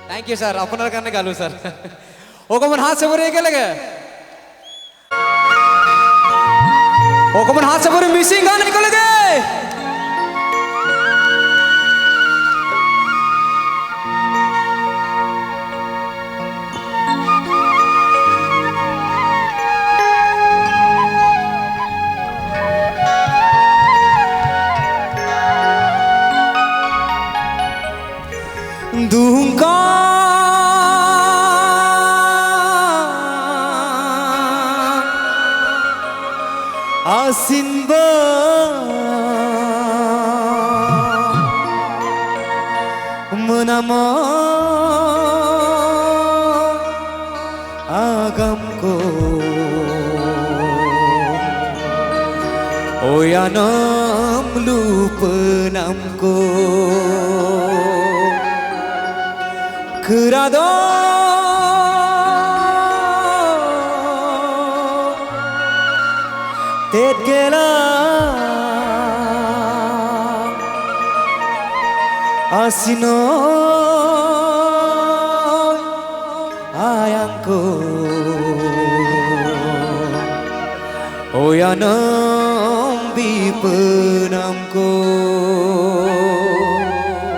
thank you sir अपनार गाने गालू sir ओकमन हाथ से बोरे लगे ओकमन हाथ से बोरे मिसिंग गाने को लगे दूंगा आसिंबा menama agamku oyanam lupenamku kerado tetgela asino ayangku oyanam bipenamku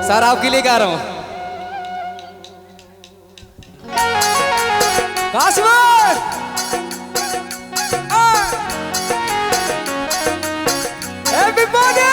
sarau kili karo Kasmir everybody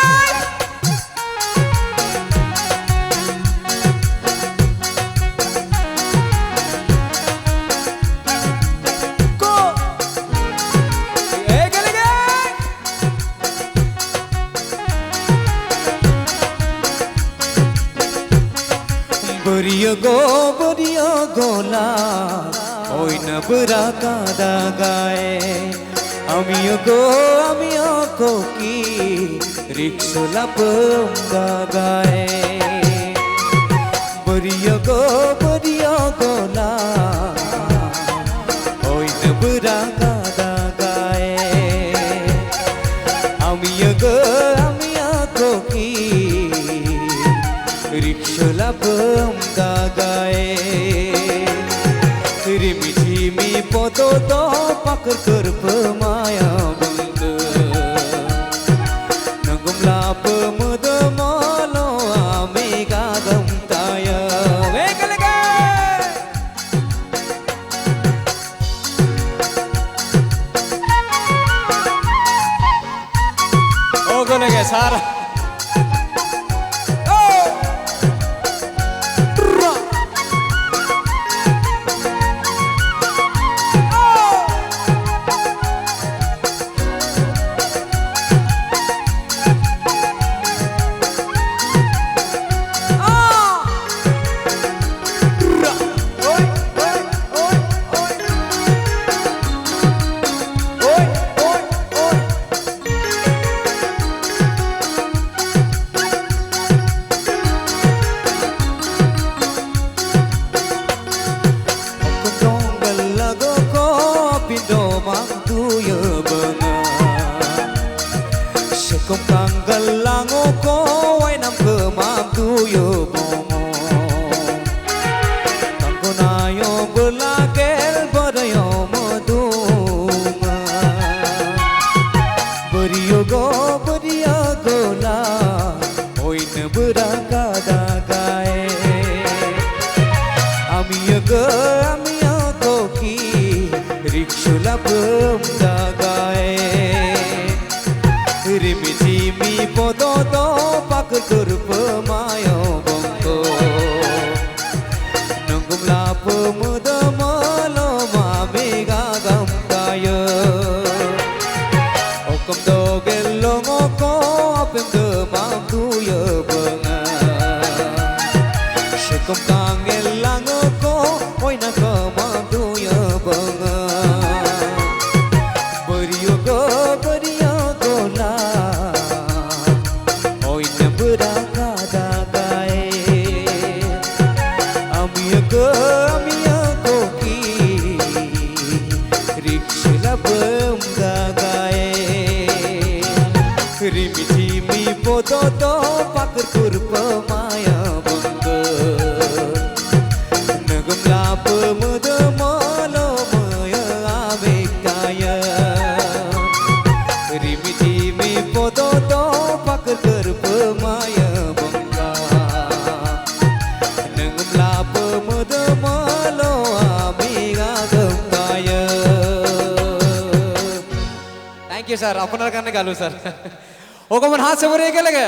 beriya gola oi na beraka dagae amiyo ko ki riksola pemgagae beriya gola oi na beraka dagae amiyo ko ki riksola pemgagae rimi jimi poto to pakar ker pemaya benda nangum la pemada malo ame gagam taya vekalage ogonege sara Kong tanggal lango ko ay nam kemam tuyo momo tangko nayo belagel badayo maduma beriya gola oy na beraka dagae amiyo ko ki riksola pemgagae rimi jimi poto to pakar ker pemaya bongko nangum la pemada malo mame gagam kaya okam do gelong oko apem de mam tu ya benga shekom kangel lang oko oi na ka mam tu ya benga beriya gola oi na beraka dagae amiyo ko ki riksola pemgagae rimi jimi poto to pakar ker pemaya bengga thank you sir আপনার গানে গালো sir ও কেমন হাত সে ভরে গেলে গে